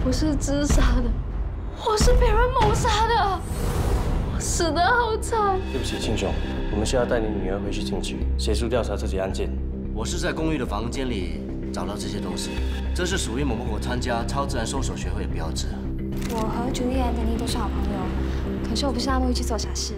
不是自杀的，我是被人谋杀的，我死得好惨。对不起，庆兄，我们需要带你女儿回去警局协助调查这起案件。我是在公寓的房间里找到这些东西，这是属于某某狗参加超自然搜索学会的标志。我和朱丽安、丹妮都是好朋友，可是我不知道他们会去做傻事。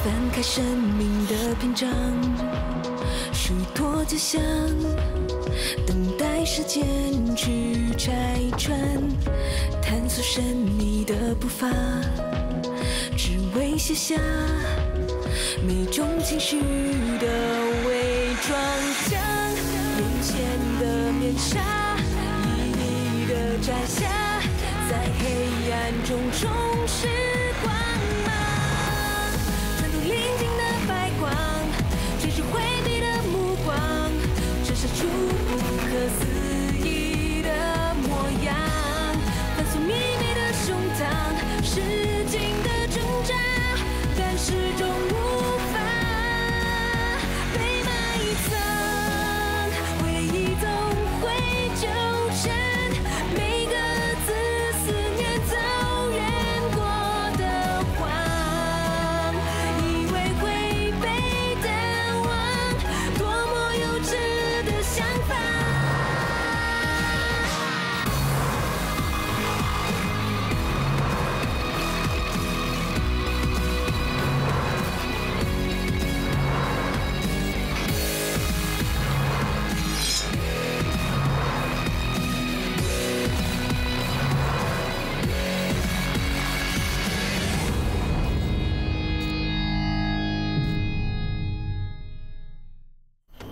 翻开生命的篇章，许多迹象，等待时间去拆穿，探索神秘的步伐，只为写下每种情绪的伪装，将眼前的面纱一一的摘下，在黑暗中重拾光芒。 临近的白光，追逐回避的目光，折射出不可思议的模样。反锁秘密的胸膛，使劲的挣扎，但始终无法被埋藏。回忆总会纠缠每个自思念走远过的谎。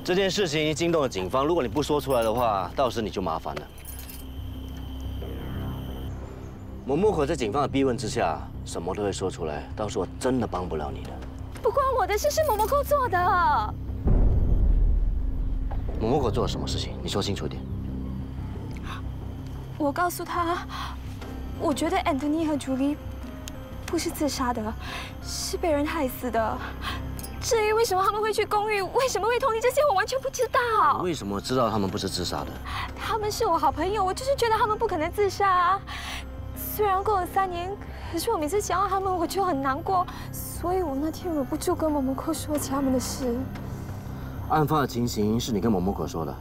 这件事情已经惊动了警方，如果你不说出来的话，到时你就麻烦了。某某可在警方的逼问之下，什么都会说出来，到时候我真的帮不了你的。不关我的事，是某某扣做的。某某可做了什么事情？你说清楚一点。我告诉他，我觉得 Anthony 和 Julie 不是自杀的，是被人害死的。 至于为什么他们会去公寓，为什么会同意这些，我完全不知道。为什么知道他们不是自杀的？他们是我好朋友，我就是觉得他们不可能自杀啊。虽然过了3年，可是我每次想到他们，我就很难过，所以我那天忍不住跟某某可说起他们的事。案发的情形是你跟某某可说的？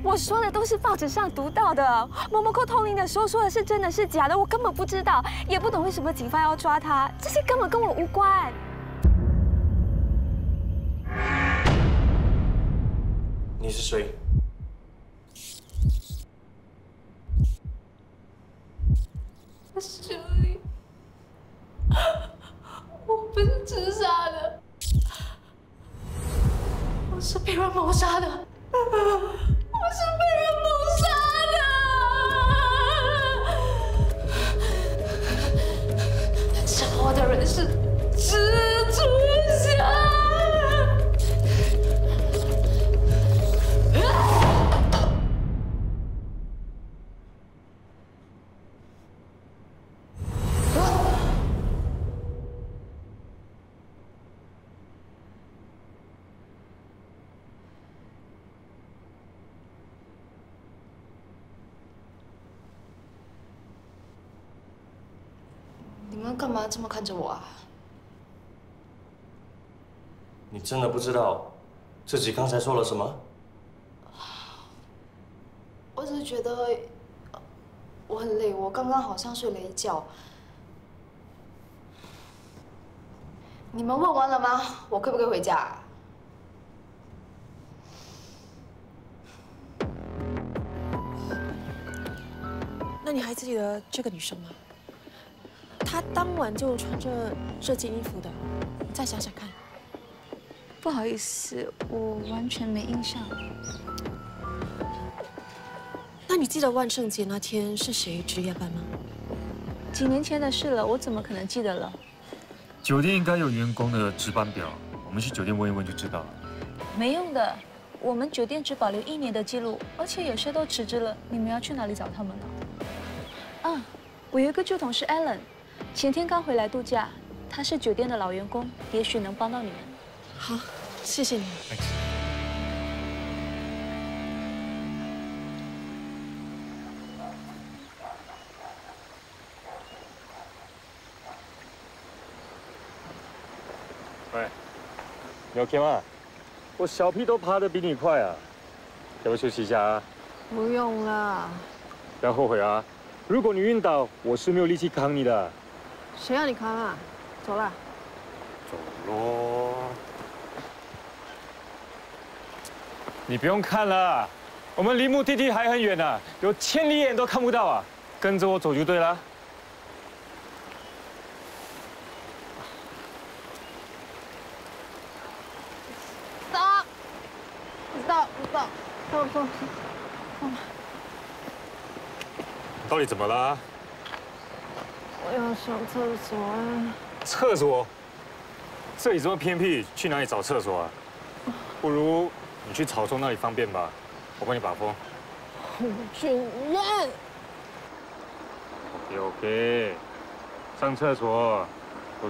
我说的都是报纸上读到的。某某可通灵的时候说的是真的是假的，我根本不知道，也不懂为什么警方要抓他，这些根本跟我无关。 你是谁？我是 Julie， 我不是自杀的，我是被人谋杀的，我是被人谋杀的。杀我的人是蜘蛛侠。 你们干嘛这么看着我啊？你真的不知道自己刚才说了什么？我只是觉得我很累，我刚刚好像睡了一觉。你们问完了吗？我可不可以回家啊？那你还记得这个女生吗？她当晚就穿着这件衣服的，你再想想看。不好意思，我完全没印象。那你记得万圣节那天是谁值夜班吗？几年前的事了，我怎么可能记得了？酒店应该有员工的值班表，我们去酒店问一问就知道了。没用的，我们酒店只保留1年的记录，而且有些都辞职了。你们要去哪里找他们呢？啊，我有一个旧同事 Alan， 前天刚回来度假，他是酒店的老员工，也许能帮到你们。好，谢谢你。喂，你 OK 吗？我小屁都爬得比你快啊，要不要休息一下啊？不用了。不要后悔啊！如果你晕倒，我是没有力气扛你的。谁让你扛啊？走了。走喽。你不用看了，我们离目的地还很远呢，有千里眼都看不到啊！跟着我走就对了。 走。到底怎么了？我要上厕所啊！厕所？这里这么偏僻，去哪里找厕所啊？不如你去草丛那里方便吧，我帮你把风。我去院。OK， 上厕所，走，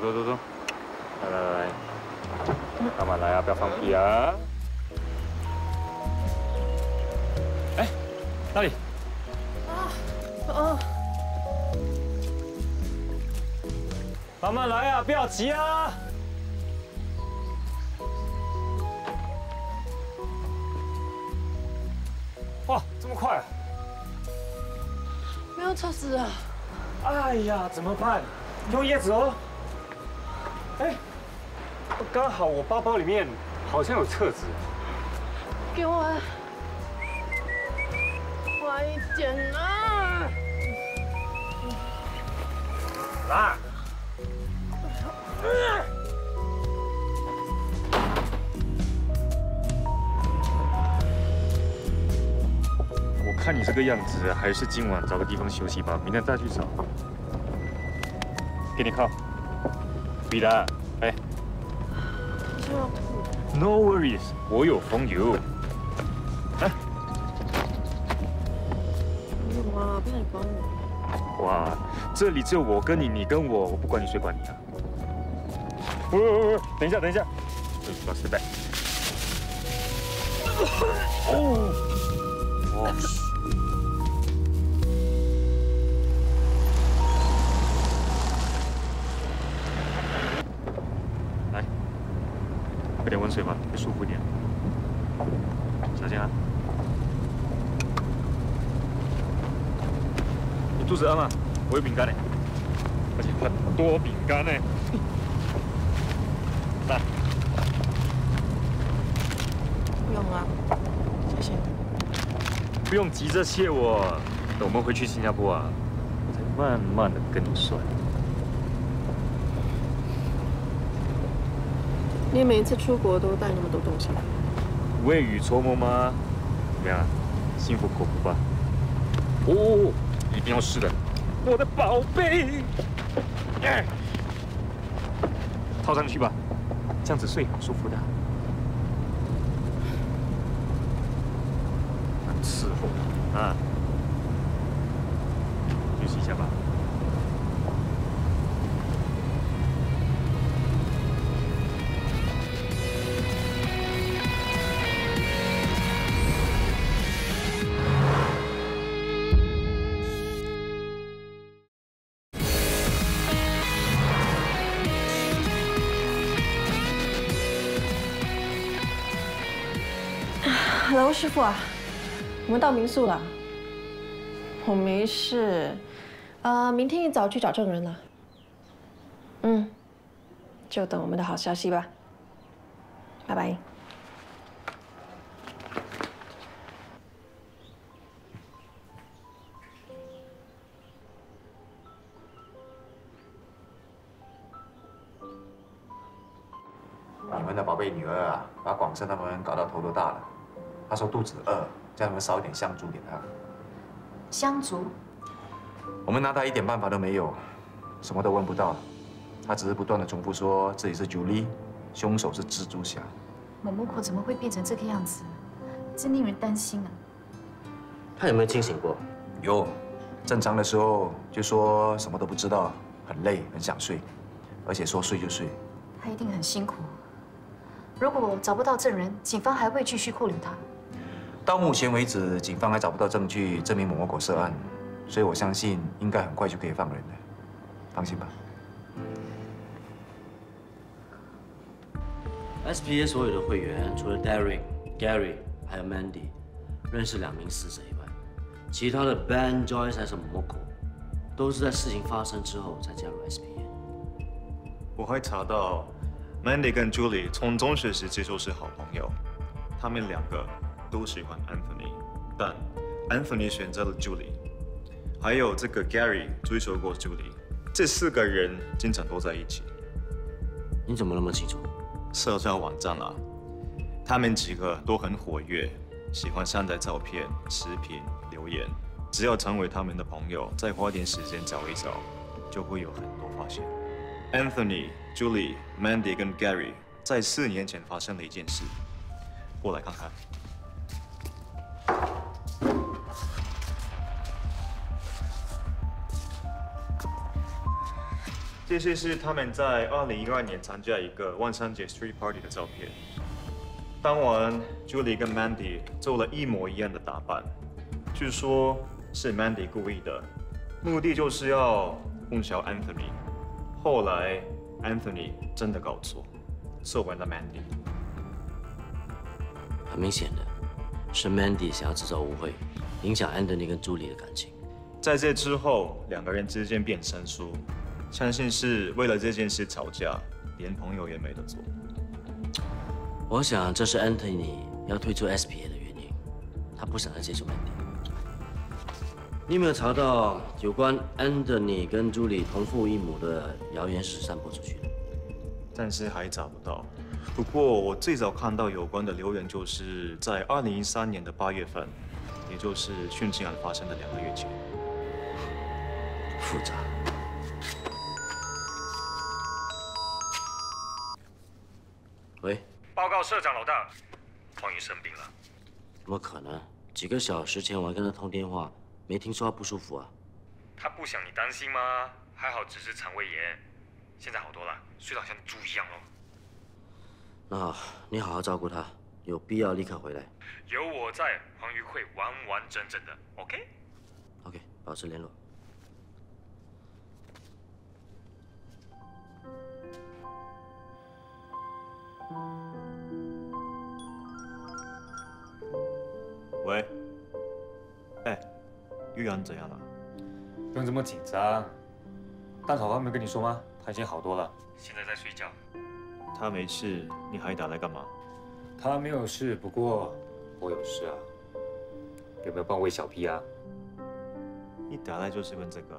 来，慢慢来啊，不要放屁啊！ 哎，哪里？慢慢来啊，不要急啊！哇，这么快啊！没有厕纸啊！哎呀，怎么办？用叶子哦。哎，刚好我包包里面好像有册子。给我。 快一点啊！来！我看你这个样子，还是今晚找个地方休息吧，明天再去找。给你靠。彼得，哎。No worries， 我有风油。来。 哇，不要你管我！哇，这里只有我跟你，你跟我，我不管你谁管你啊！喂，等一下，把失败。哦，来，喝点温水吧，会舒服点。小心啊！ 肚子饿吗？我有饼干呢，而且很多饼干呢。来，不用了，谢谢。不用急着谢我，等我们回去新加坡啊，我再慢慢的跟你算。你每一次出国都带那么多东西？未雨绸缪吗？怎么样？心服口服吧？哦。 一定要试的，我的宝贝！套上去吧，这样子睡很舒服的。很伺候啊！休息一下吧。Hello， 师傅啊，我们到民宿了。我没事，明天一早去找证人了。就等我们的好消息吧。拜拜。你们的宝贝女儿啊，把广生他们搞到头都大了。她说肚子饿，叫你们烧一点香烛给她。香烛？我们拿她一点办法都没有，什么都问不到。她只是不断的重复说自己是 Julie， 凶手是蜘蛛侠。某某口怎么会变成这个样子？真令人担心啊。他有没有清醒过？有，正常的时候就说什么都不知道，很累，很想睡，而且说睡就睡。他一定很辛苦。如果找不到证人，警方还会继续扣留他。到目前为止，警方还找不到证据证明某某狗涉案，所以我相信应该很快就可以放人了。放心吧。 SPA 所有的会员，除了 Derek、Gary 还有 Mandy 认识2名死者以外，其他的 Ben、Joyce 还是 Momoko， 都是在事情发生之后才加入 SPA。我还查到 Mandy 跟 Julie 从中学时期就是好朋友，他们2个都喜欢 Anthony， 但 Anthony 选择了 Julie， 还有这个 Gary 追求过 Julie， 这4个人经常都在一起。你怎么那么清楚？ 社交网站啊，他们几个都很活跃，喜欢上载照片、视频、留言。只要成为他们的朋友，再花点时间找一找，就会有很多发现。Anthony、Julie、Mandy 跟 Gary 在4年前发生了一件事，过来看看。这些是他们在2012年参加一个万圣节 street party 的照片。当晚 ，Julie 跟 Mandy 做了一模一样的打扮，据说是 Mandy 故意的，目的就是要混淆 Anthony。后来 Anthony 真的搞错，射完了 Mandy。很明显的是 Mandy 想要制造误会，影响 Anthony 跟 Julie 的感情。在这之后，2个人之间变生疏。 相信是为了这件事吵架，连朋友也没得做。我想这是 Anthony 要退出 SPA 的原因，他不想再接触 Mandy。你有没有查到有关 Anthony 跟 Julie 同父异母的谣言是散播出去的？暂时还找不到。不过我最早看到有关的留言，就是在2013年的8月份，也就是殉情案发生的2个月前。复杂。 喂，报告社长老大，黄宇生病了。怎么可能？几个小时前我还跟他通电话，没听说他不舒服啊。他不想你担心吗？还好只是肠胃炎，现在好多了，睡得好像猪一样哦。那好，你好好照顾他，有必要立刻回来。有我在，黄宇会完完整整的。OK， 保持联络。 喂，哎，玉阳怎样了？不用这么紧张。蛋炒饭没跟你说吗？他已经好多了，现在在睡觉。他没事，你还打来干嘛？他没有事，不过我有事啊。有没有帮喂小屁啊？你打来就是问这个？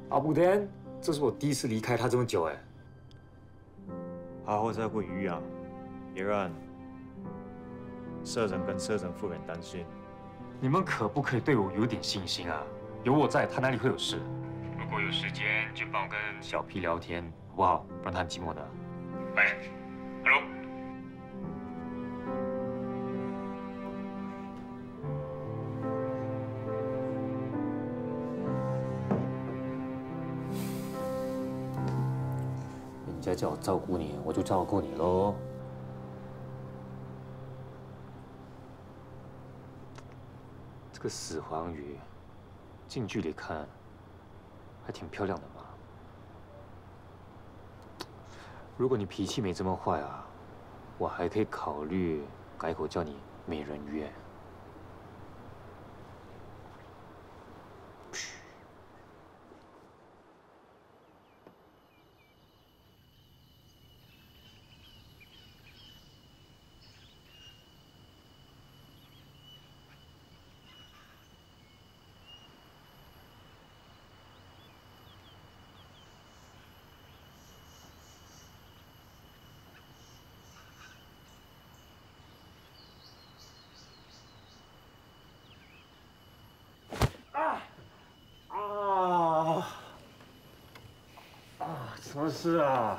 啊不然，这是我第一次离开他这么久哎。好好照顾玉阳，别让社长跟社长夫人担心。 你们可不可以对我有点信心啊？有我在，他哪里会有事？如果有时间，就帮我跟小 P 聊天，好不好？不然他很寂寞的。喂 ，Hello。人家叫我照顾你，我就照顾你喽。 这个死黄鱼，近距离看还挺漂亮的嘛。如果你脾气没这么坏啊，我还可以考虑改口叫你美人鱼。什么事啊？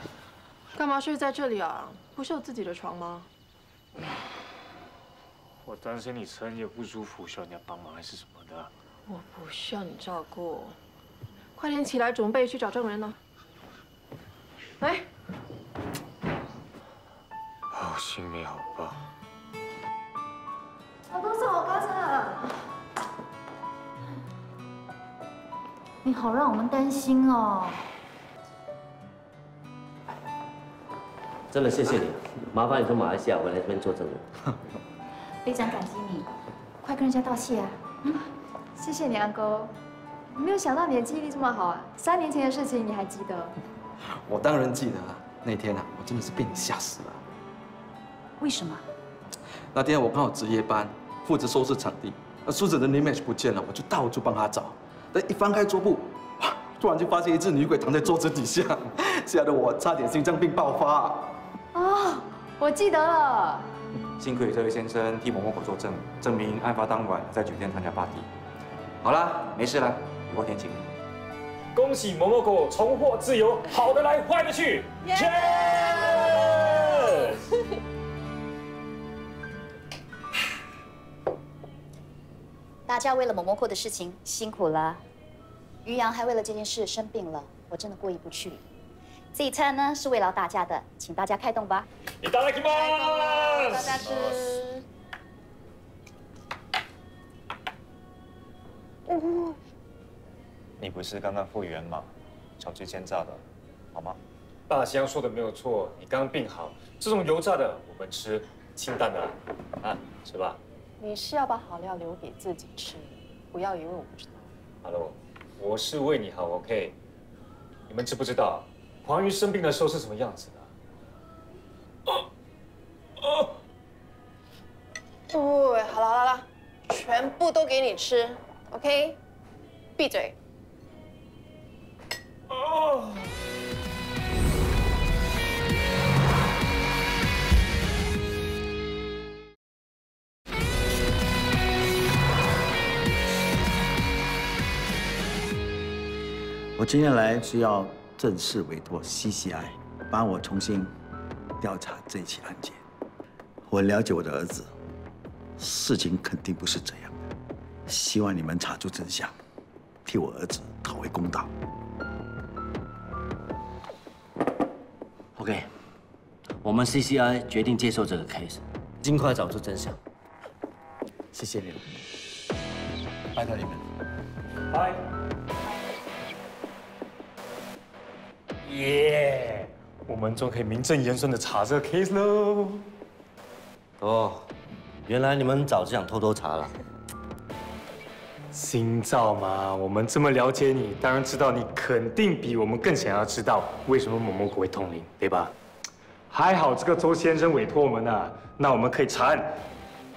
干嘛睡在这里啊？不是有自己的床吗？我担心你身体不舒服，需要你要帮忙还是什么的。我不需要你照顾，快点起来准备去找证人了。来，好心没好报。我都是我哥哥，你好让我们担心哦。真的谢谢你，麻烦你从马来西亚回来这边做证人。非常感激你，快跟人家道谢啊！谢谢你，安哥。没有想到你的记忆力这么好啊！3年前的事情你还记得？我当然记得啊，那天啊，我真的是被你吓死了。为什么？那天我刚好值夜班，负责收拾场地，那苏子的 image 不见了，我就到处帮他找。但一翻开桌布，哇，突然就发现一只女鬼躺在桌子底下，吓得我差点心脏病爆发。哦，我记得了。幸亏这位先生替某某口作证，证明案发当晚在酒店参加 party。好啦，没事了，雨过天晴。恭喜某某狗重获自由，好的来，坏的去。大家为了某某扣的事情辛苦了，于洋还为了这件事生病了，我真的过意不去。这一餐呢是慰劳大家的，请大家开动吧。いただきます。大家吃。你不是刚刚复原吗？炒最煎炸的，好吗？大香说的没有错，你刚病好，这种油炸的我们吃，清淡的啊，吃吧。你是要把好料留给自己吃，不要以为我不知道。Hello， 我是为你好 ，OK？ 你们知不知道黄鱼生病的时候是什么样子的？对，好了好了，全部都给你吃 ，OK？ 闭嘴。我今天来是要正式委托 CCI 帮我重新调查这起案件。我了解我的儿子，事情肯定不是这样的。希望你们查出真相，替我儿子讨回公道。OK， 我们 CCI 决定接受这个 case， 尽快找出真相。谢谢你了，拜托你们。拜。耶！我们终可以名正言顺的查这个 case 喽。哦，原来你们早就想偷偷查了。心照嘛，我们这么了解你，当然知道你肯定比我们更想要知道为什么某某狗会通灵，对吧？还好这个周先生委托我们啊，那我们可以查案，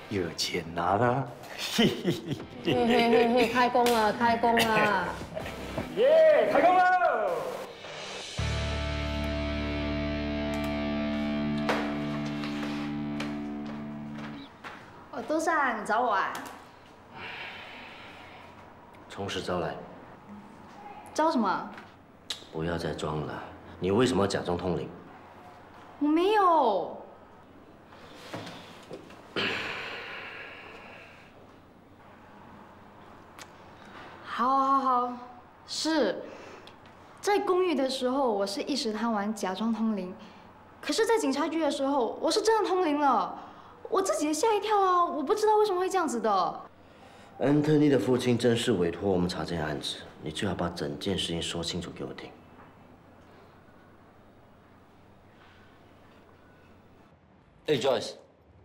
有钱拿了。嘿嘿嘿，开工了，开工了！耶，开工了！多善，你找我啊？从实招来。招什么？不要再装了，你为什么要假装通灵？我没有。好，是在公寓的时候，我是一时贪玩，假装通灵；可是，在警察局的时候，我是真的通灵了。我自己也吓一跳啊！我不知道为什么会这样子的。安特尼的父亲正式委托我们查这件案子，你最好把整件事情说清楚给我听。哎 ，Joyce，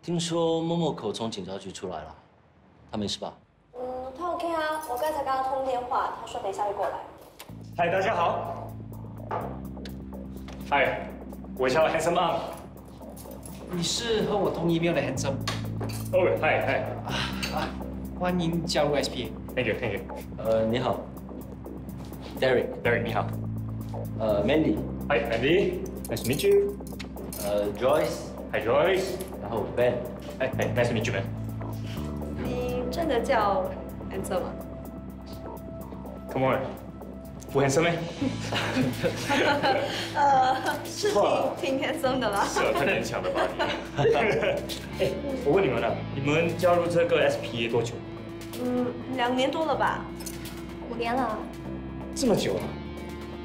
听说某某口从警察局出来了，他没事吧？他 OK 啊，我刚才跟他通电话，他说等一下会过来。嗨，大家好。嗨，我叫 Handsome Ang。你是和我同 email 的 Handsome。哦，嗨。欢迎加入 SPA。Thank you。你好 ，Derek，你好。Mandy。Hi Mandy，nice to meet you。Joyce。Hi Joyce。然后 Ben。nice to meet you Ben。你真的叫 Handsome 吗 ？Come on，我很深咩？是挺 handsome 的啦。是啊，太勉强了吧你？哎，我问你们了，你们加入这个 SPA 多久2年多了吧？5年了。这么久了？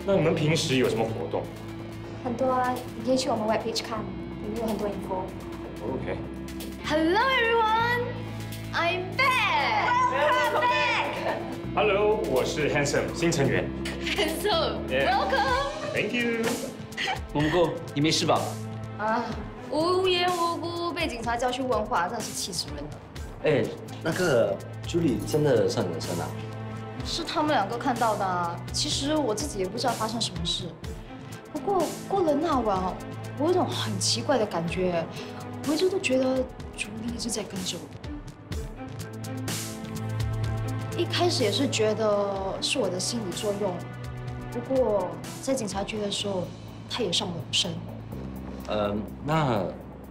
那你们平时有什么活动？很多啊，你可以去我们 webpage 看，里面有很多 info。OK。Hello everyone, I'm back. Welcome back. Hello， 我是 Handsome 新成员。Handsome, welcome. Thank you。蘑菇，你没事吧？啊，无缘无故被警察叫去问话，真的是气死人了。哎，那个朱莉真的上你的身啊？是他们2个看到的啊。其实我自己也不知道发生什么事。不过过了那晚，我有种很奇怪的感觉，我一直都觉得朱莉一直在跟着我。一开始也是觉得是我的心理作用，不过在警察局的时候，她也上了我身。那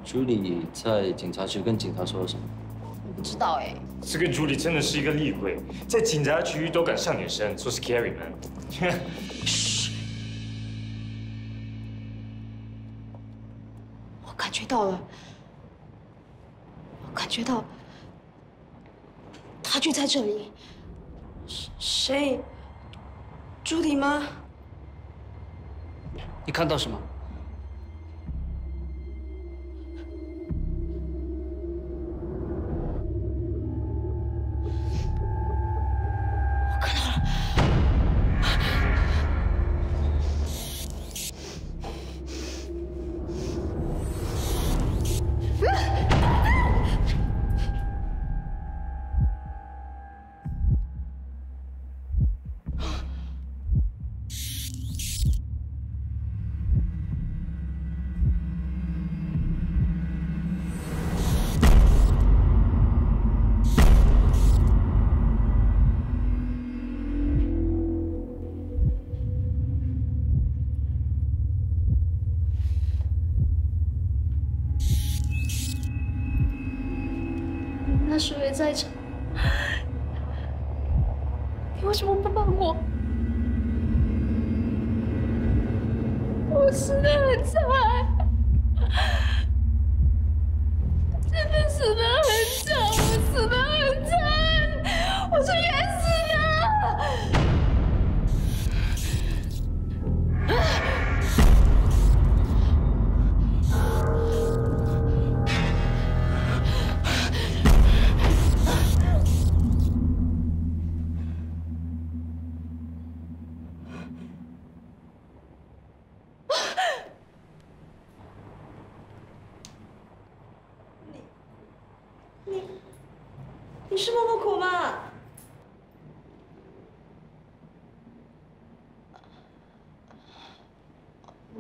朱莉在警察局跟警察说了什么？我不知道哎。这个朱莉真的是一个厉鬼，在警察局都敢上你的身，说 scary man。我感觉到了，我感觉到他就在这里。谁？朱莉吗？你看到什么？那时候也在场，你为什么不帮我？我死得很惨，真的死得很惨，我死得很惨，我是冤死的。你是默默苦吗？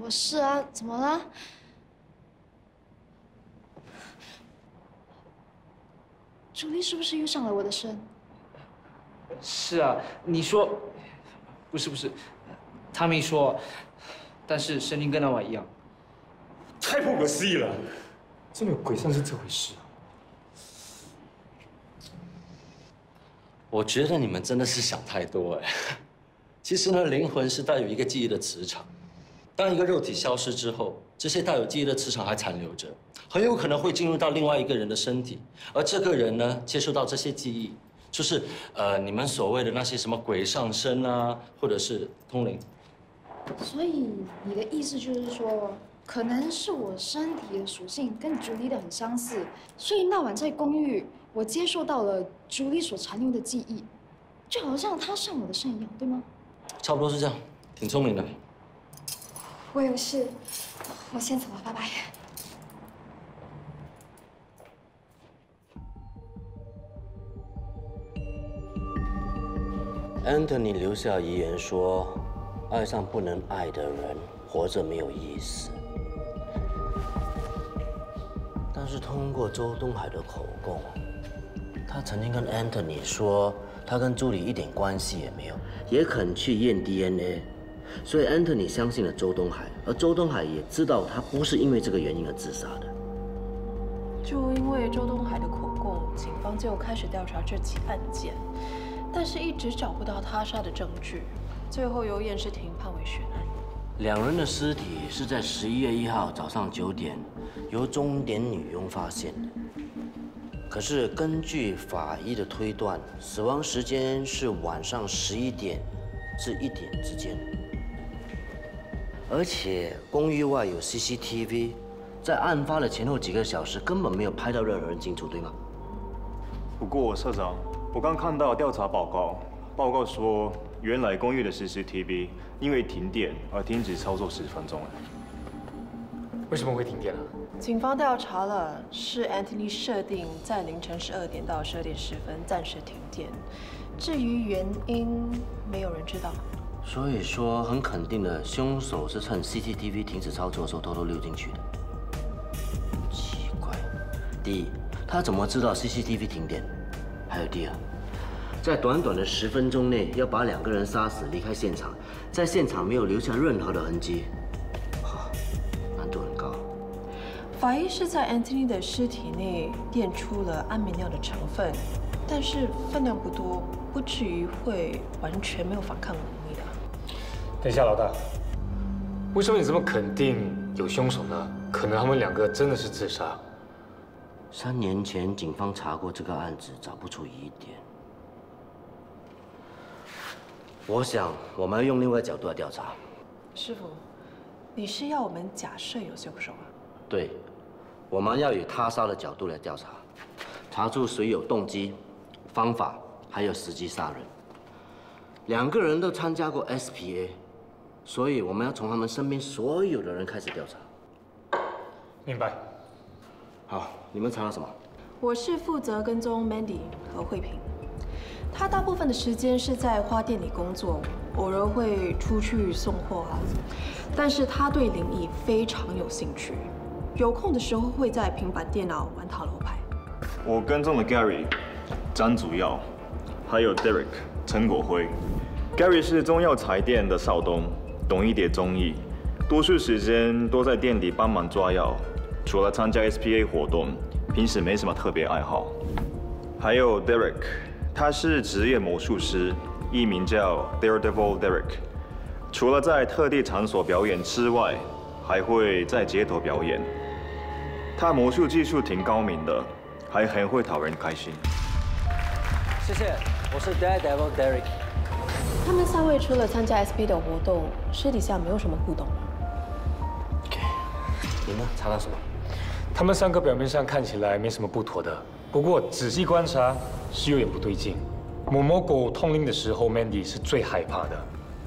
我是啊，怎么了？朱莉是不是又上了我的身？是啊，你说，不是，他没说，但是声音跟那晚一样。太不可思议了，真的有鬼上身这回事啊！我觉得你们真的是想太多哎。其实呢，灵魂是带有一个记忆的磁场。当一个肉体消失之后，这些带有记忆的磁场还残留着，很有可能会进入到另外一个人的身体，而这个人呢，接受到这些记忆，就是你们所谓的那些什么鬼上身啊，或者是通灵。所以你的意思就是说，可能是我身体的属性跟朱莉的很相似，所以那晚在公寓，我接受到了朱莉所残留的记忆，就好像她上我的身一样，对吗？差不多是这样，挺聪明的。我有事，我先走了，拜拜。Anthony 留下遗言说：“爱上不能爱的人，活着没有意思。”但是通过周东海的口供，他曾经跟 Anthony 说，他跟朱莉一点关系也没有，也肯去验 DNA。所以 Anthony 相信了周东海，而周东海也知道他不是因为这个原因而自杀的。就因为周东海的口供，警方就开始调查这起案件，但是一直找不到他杀的证据。最后由验尸庭判为悬案。2人的尸体是在11月1号早上9点由钟点女佣发现的。可是根据法医的推断，死亡时间是晚上11点至1点之间。而且公寓外有 CCTV， 在案发的前后几个小时根本没有拍到任何人进出，对吗？不过社长，我刚看到调查报告，报告说原来公寓的 CCTV 因为停电而停止操作10分钟了。为什么会停电啊？警方调查了，是 Anthony 设定在凌晨12点到12点10分暂时停电，至于原因，没有人知道。所以说，很肯定的，凶手是趁 CCTV 停止操作的时候偷偷溜进去的。奇怪，第一，他怎么知道 CCTV 停电？还有第二，在短短的10分钟内要把2个人杀死，离开现场，在现场没有留下任何的痕迹，难度很高。法医是在 Anthony 的尸体内验出了安眠药的成分，但是分量不多，不至于会完全没有反抗能力的。等一下，老大，为什么你这么肯定有凶手呢？可能他们2个真的是自杀。3年前警方查过这个案子，找不出疑点。我想我们要用另外角度来调查。师傅，你是要我们假设有凶手啊？对，我们要以他杀的角度来调查，查出谁有动机、方法，还有时机杀人。2个人都参加过 SPA， 所以我们要从他们身边所有的人开始调查。明白。好，你们查到什么？我是负责跟踪 Mandy 和慧萍，她大部分的时间是在花店里工作，偶尔会出去送货啊。但是她对灵异非常有兴趣，有空的时候会在平板电脑玩塔罗牌。我跟踪了 Gary、张祖耀，还有 Derek 陈国辉。Gary 是中药材店的少东，懂一点中医，多数时间都在店里帮忙抓药。除了参加 SPA 活动，平时没什么特别爱好。还有 Derek， 他是职业魔术师，艺名叫 Daredevil Derek。除了在特定场所表演之外，还会在街头表演。他魔术技术挺高明的，还很会讨人开心。谢谢，我是 Daredevil Derek。他们3位除了参加 SPA 的活动，私底下没有什么互动吗？ OK， 你呢？查到什么？他们3个表面上看起来没什么不妥的，不过仔细观察是有点不对劲。某某狗通灵的时候 ，Mandy 是最害怕的，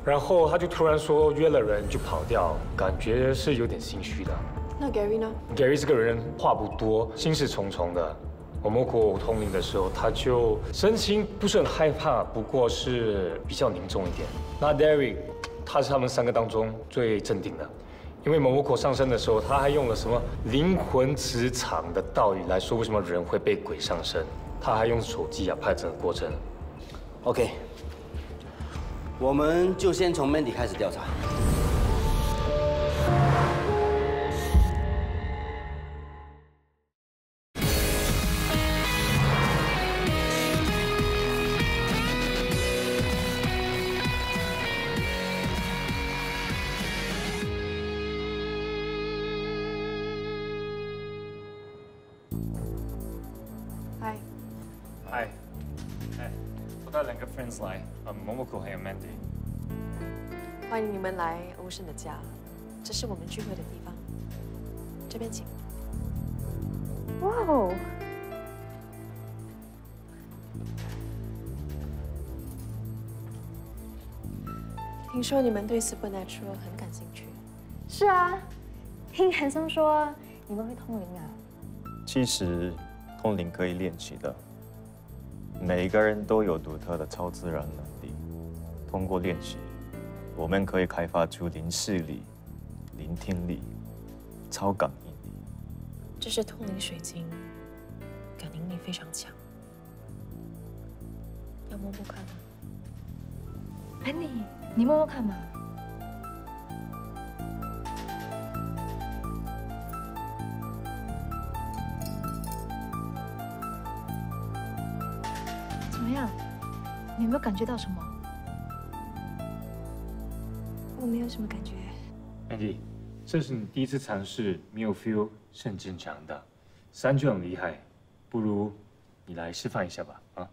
然后他就突然说约了人就跑掉，感觉是有点心虚的。那 Gary 呢 ？Gary 这个人话不多，心事重重的。某某狗通灵的时候，他就神情不是很害怕，不过是比较凝重一点。那 Derek， 他是他们3个当中最镇定的。 因为某某口上身的时候，他还用了什么灵魂磁场的道理来说为什么人会被鬼上身，他还用手机拍整个过程。OK， 我们就先从 Mandy 开始调查。嗨，我带2个 friends 来，Momoko 还有 Mandy。欢迎你们来欧胜的家，这是我们聚会的地方，这边请。哇哦！听说你们对 Supernatural 很感兴趣。是啊，听韩松说你们会通灵啊。其实，通灵可以练习的。每一个人都有独特的超自然能力，通过练习，我们可以开发出灵视力、聆听力、超感应力。这是通灵水晶，感应力非常强。要摸摸看吗？安妮，你摸摸看嘛。怎么样？你有没有感觉到什么？我没有什么感觉。Andy， 这是你第一次尝试没有 feel 是很正常的，3就很厉害，不如你来示范一下吧，啊？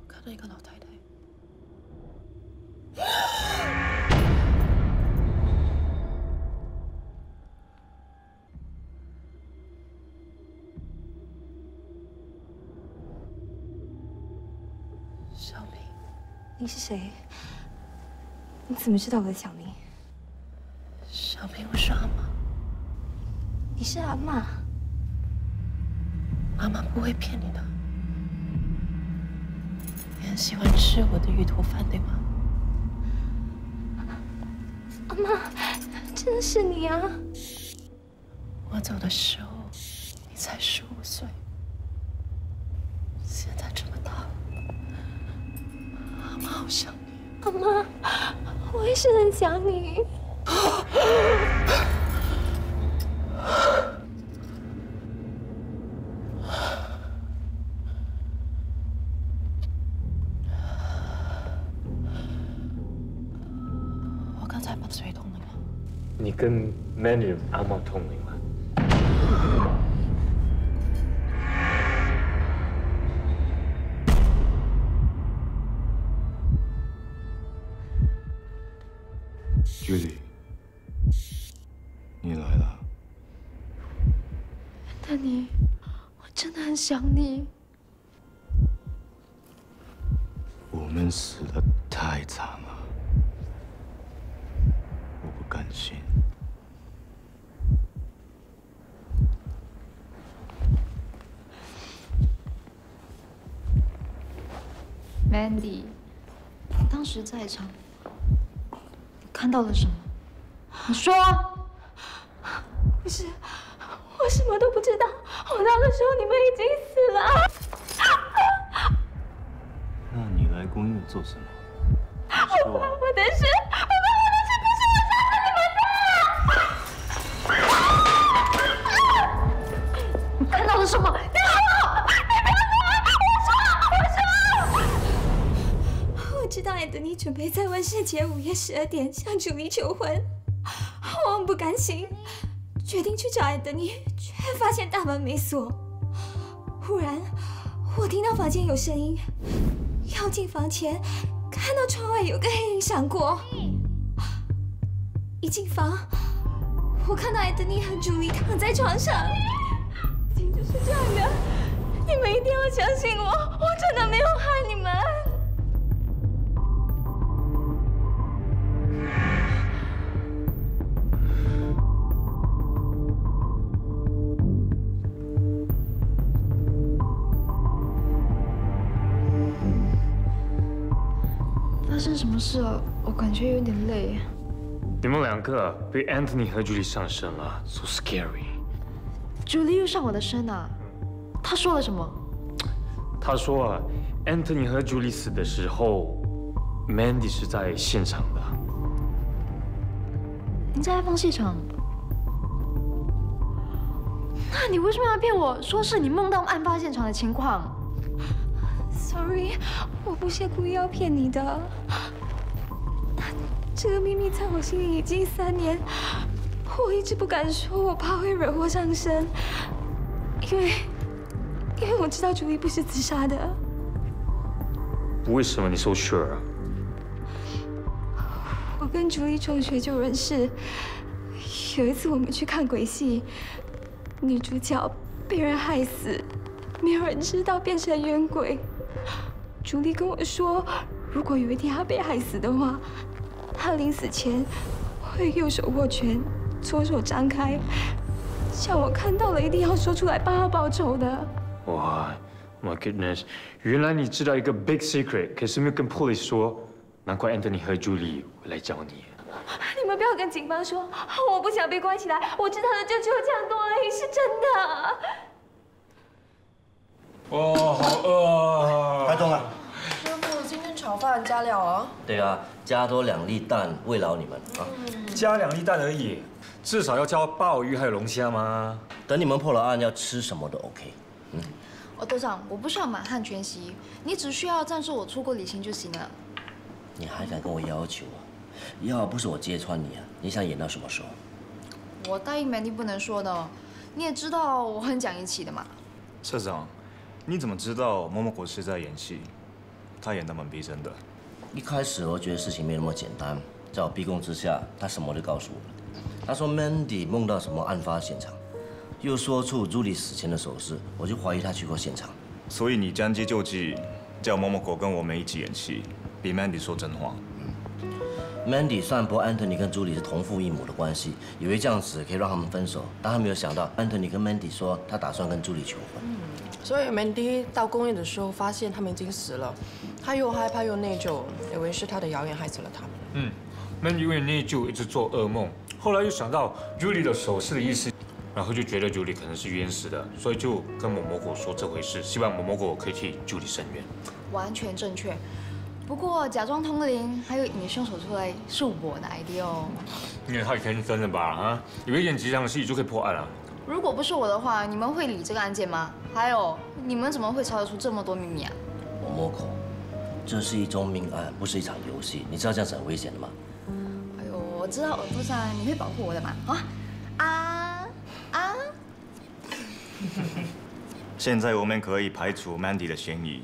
我看到一个老太太。 小明，你是谁？你怎么知道我的小名？小明，我是阿妈。你是阿嬷？妈妈不会骗你的。你很喜欢吃我的鱼头饭，对吗？阿嬷，真的是你啊！我走的时候，你才15岁，现在这么大了，阿妈好想你。阿嬷，我也是很想你。我刚才把谁通灵了？你跟 Mandy 阿嬷通灵了。 Julie， 你来了。丹尼，我真的很想你。我们死得太惨了，我不甘心。 Mandy， 当时在场，你看到了什么？你说。不是，我什么都不知道。我到的时候你们已经死了。那你来公寓做什么？我爸爸的事，我爸爸的事不是我杀的你们的。你看到了什么？你说，你不要我知道安德尼准备在万圣节午夜12点向朱莉求婚，我很不甘心，决定去找安德尼，却发现大门没锁。忽然，我听到房间有声音，要进房前，看到窗外有个黑影闪过。一进房，我看到安德尼和朱莉躺在床上。事情就是这样的，你们一定要相信我，我真的没有害你们。 发生什么事了？我感觉有点累。你们2个被 Anthony 和 Julie 上身了 ，so scary。朱莉又上我的身啊！他说了什么？他说啊 ，Anthony 和 Julie 死的时候 ，Mandy 是在现场的。你在放现场？那你为什么要骗我说是你梦到案发现场的情况？ Sorry， 我不是故意要骗你的。这个秘密在我心里已经3年，我一直不敢说，我怕会惹祸上身。因为我知道朱莉不是自杀的。为什么你 so sure 啊？我跟朱莉中学就认识，有一次我们去看鬼戏，女主角被人害死，没有人知道变成冤鬼。 朱莉跟我说，如果有一天她被害死的话，她临死前会右手握拳，左手张开，像我看到了一定要说出来帮她报仇的。哇 ，My goodness！ 原来你知道一个 big secret， 可是没有跟 police 说，难怪 Anthony 和 Julie 会来找你。你们不要跟警方说，我不想被关起来，我知道的就只有这样多而已，是真的。 哦，好饿啊！师傅，今天炒炒饭加料哦。对啊，加多2粒蛋慰劳你们啊。加2粒蛋而已，至少要加鲍鱼还有龙虾吗？等你们破了案，要吃什么都 OK。队长，我不需要满汉全席，你只需要赞助我出国旅行就行了。你还敢跟我要求啊？要不是我揭穿你啊，你想演到什么时候？我答应 Mandy 不能说的，你也知道我很讲义气的嘛。社长，你怎么知道某某国是在演戏？他演得蛮逼真的。一开始我觉得事情没那么简单，在我逼供之下，他什么都告诉我了。他说 Mandy 梦到什么案发现场，又说出朱莉死前的手势，我就怀疑他去过现场。所以你将计就计，叫某某国跟我们一起演戏，比 Mandy 说真话。Mandy 散播 Anthony 跟朱莉是同父异母的关系，以为这样子可以让他们分手，但他没有想到 Anthony 跟 Mandy 说他打算跟朱莉求婚。所以 Mandy 到公园的时候发现他们已经死了，他又害怕又内疚，以为是他的谣言害死了他们。Mandy 因为内疚一直做噩梦，后来又想到 Julie 的手势的意思，然后就觉得 Julie 可能是冤死的，所以就跟某某果说这回事，希望某某果可以替 Julie 伸冤。完全正确。不过假装通灵还有引凶手出来是我的 idea 哦。因为太天真了吧啊！以为演几场戏就可以破案了。如果不是我的话，你们会理这个案件吗？还有，你们怎么会查得出这么多秘密啊？我摸口，这是一宗命案，不是一场游戏。你知道这样是很危险的吗？哎呦，我知道，队长你会保护我的嘛？啊！现在我们可以排除 Mandy 的嫌疑。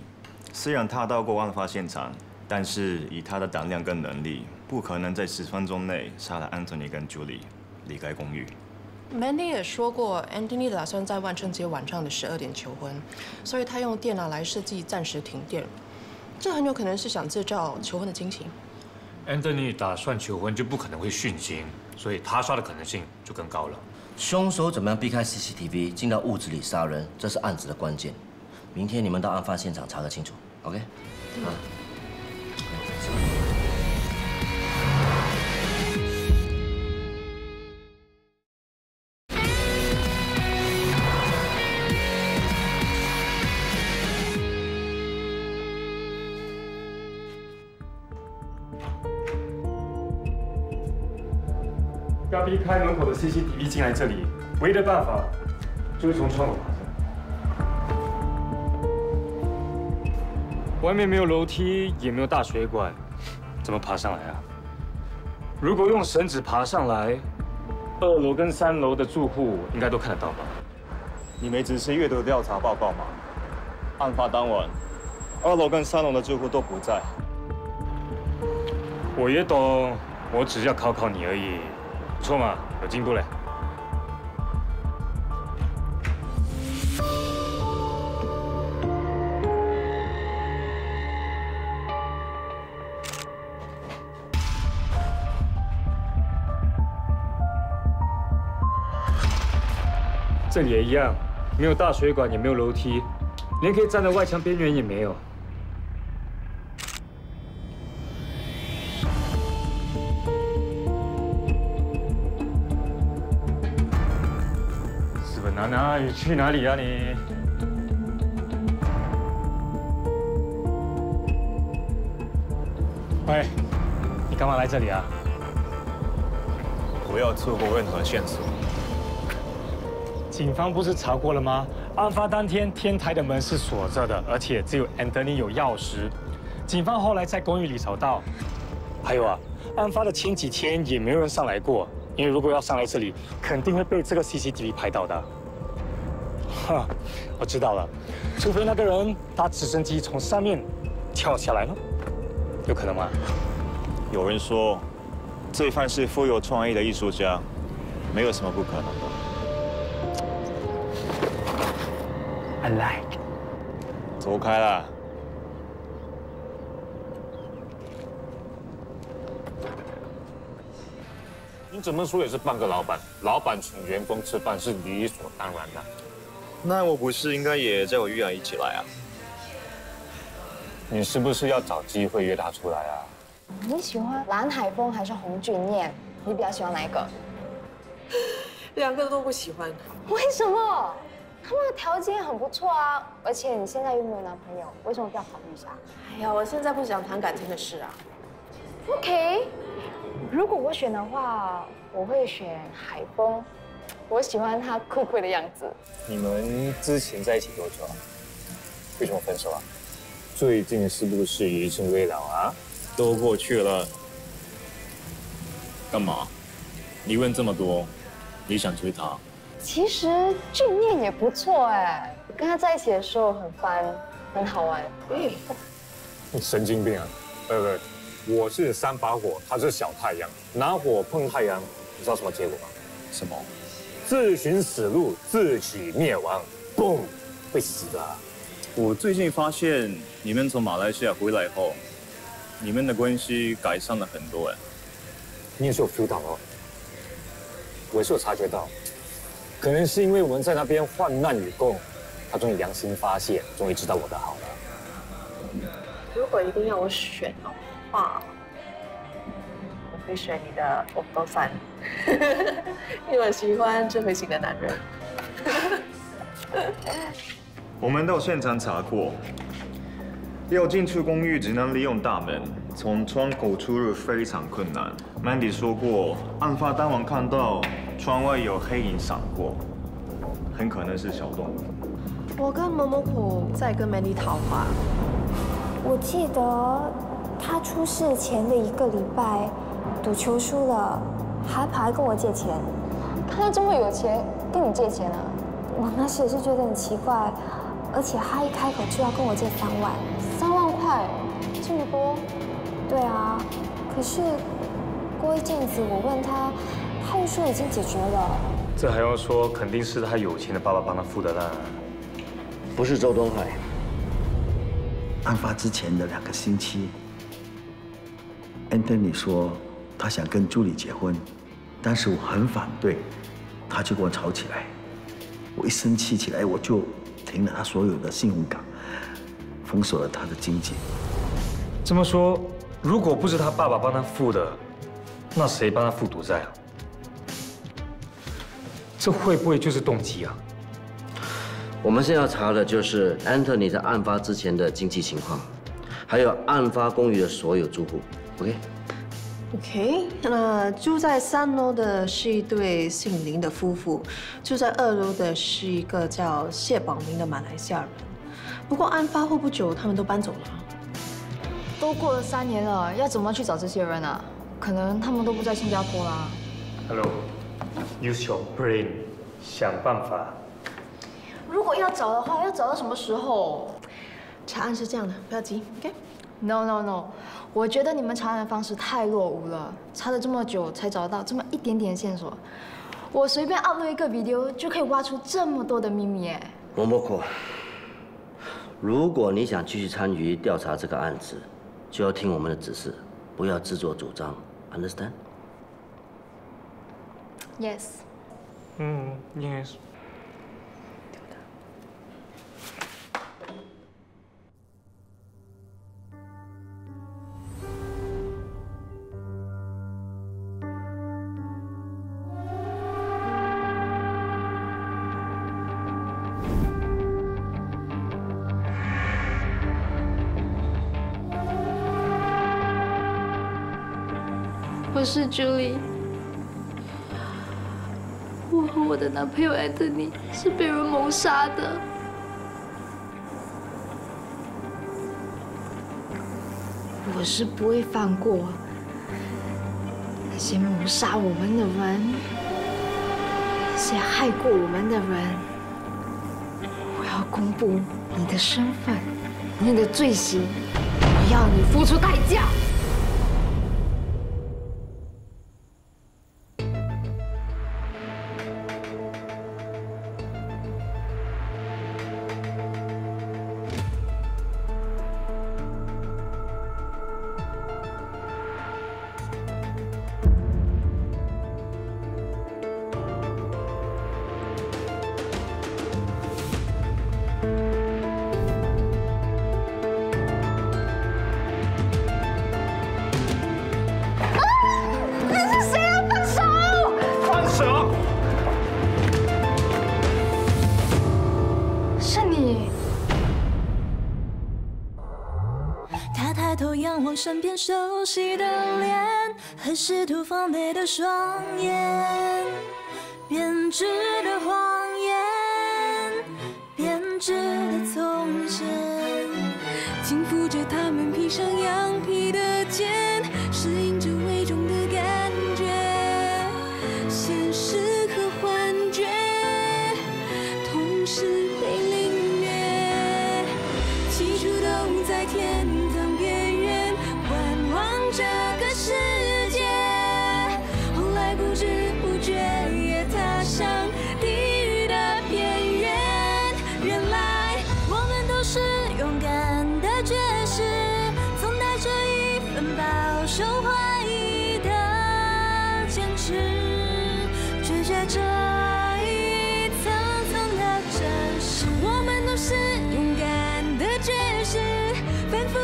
虽然他到过案发现场，但是以他的胆量跟能力，不可能在10分钟内杀了 Anthony 跟 Julie， 离开公寓。Mandy 也说过 ，Anthony 打算在万圣节晚上的12点求婚，所以他用电脑来设计暂时停电。这很有可能是想制造求婚的惊喜。Anthony 打算求婚就不可能会殉情，所以他杀的可能性就更高了。凶手怎么样避开 CCTV 进到屋子里杀人，这是案子的关键。明天你们到案发现场查个清楚 ，OK？要逼开门口的 CCTV 进来这里，唯一的办法就是从窗口爬上。外面没有楼梯，也没有大水管，怎么爬上来啊？如果用绳子爬上来，2楼跟3楼的住户应该都看得到吧？你没仔细阅读调查报告吗？案发当晚，2楼跟3楼的住户都不在。我也懂，我只是要考考你而已。不错嘛，有进步嘞。这里也一样，没有大水管，也没有楼梯，连可以站在外墙边缘也没有。斯本娜娜，你去哪里啊你？喂，你干嘛来这里啊？不要错过任何线索。警方不是查过了吗？案发当天，天台的门是锁着的，而且只有 Anthony 有钥匙。警方后来在公寓里找到。还有啊，案发的前几天也没有人上来过，因为如果要上来这里，肯定会被这个 CCTV 拍到的。哈，我知道了，除非那个人搭直升机从上面跳下来了，有可能吗？有人说，罪犯是富有创意的艺术家，没有什么不可能的。I like。走开啦！你怎么说也是半个老板，老板请员工吃饭是理所当然的。那我不是应该也叫我于洋一起来啊？你是不是要找机会约他出来啊？你喜欢蓝海峰还是洪俊彦？你比较喜欢哪一个？2个都不喜欢。为什么？他们的条件很不错啊，而且你现在又没有男朋友，为什么不要考虑一下？哎呀，我现在不想谈感情的事啊。OK， 如果我选的话，我会选海峰，我喜欢他酷酷的样子。你们之前在一起多久啊？为什么分手啊？最近是不是移情未了啊？都过去了，干嘛？你问这么多，你想追他？其实俊念也不错哎，跟他在一起的时候很烦，很好玩。你神经病啊！我是3把火，他是小太阳，拿火碰太阳，你知道什么结果吗？什么？自寻死路，自取灭亡，嘣，会死的。我最近发现，你们从马来西亚回来后，你们的关系改善了很多哎。你也是有 feel 到哦？我也是有察觉到，可能是因为我们在那边患难与共，他终于良心发现，终于知道我的好了。如果一定要我选的话，我会选你的欧巴饭，因为我喜欢智慧型的男人。我们到现场查过，要进出公寓只能利用大门，从窗口出入非常困难。Mandy 说过，案发当晚看到窗外有黑影闪过，很可能是小动物。我跟某某虎在跟 Mandy 讨话。我记得他出事前的1个礼拜，赌球输了，还跑来跟我借钱。他这么有钱，跟你借钱啊？我那时也是觉得很奇怪，而且他一开口就要跟我借3万。3万块，这么多？对啊，可是过一阵子我问他，他又说已经解决了。这还用说？肯定是他有钱的爸爸帮他付的啦。不是周东海。案发之前的2个星期 ，Anthony 说他想跟朱莉结婚，但是我很反对，他就跟我吵起来。我一生气起来，我就停了他所有的信用卡，封锁了他的经济。这么说，如果不是他爸爸帮他付的，那谁帮他付赌债啊？这会不会就是动机啊？我们现在要查的就是 Anthony 在案发之前的经济情况，还有案发公寓的所有住户。OK， 那住在3楼的是一对姓林的夫妇，住在2楼的是一个叫谢宝明的马来西亚人。不过案发后不久，他们都搬走了。都过了3年了，要怎么去找这些人啊？可能他们都不在新加坡啦。Hello，use your brain， 想办法。如果要找的话，要找到什么时候？查案是这样的，不要急 ，OK？No， 我觉得你们查案的方式太落伍了，查了这么久才找到这么一点点线索。我随便 upload 一个 video 就可以挖出这么多的秘密哎。某某苦，如果你想继续参与调查这个案子，就要听我们的指示，不要自作主张 ，understand？ Yes。Yes。我是 Julie， 我和我的男朋友 Anthony 是被人谋杀的。我是不会放过那些谋杀我们的人，那些害过我们的人。我要公布你的身份，你的罪行，我要你付出代价。他抬头仰望身边熟悉的脸，和试图防备的双眼，编织的谎言，编织的从前，轻抚着他们披上羊皮的肩，适应着伪装的感觉，现实和幻觉同时被领略，起初都在天堂边缘观望这个世界，后来不知不觉也踏上地狱的边缘。原来我们都是勇敢的爵士，总带着一份饱受怀疑的坚持，拒绝这一层层的真实。我们都是勇敢的爵士，反复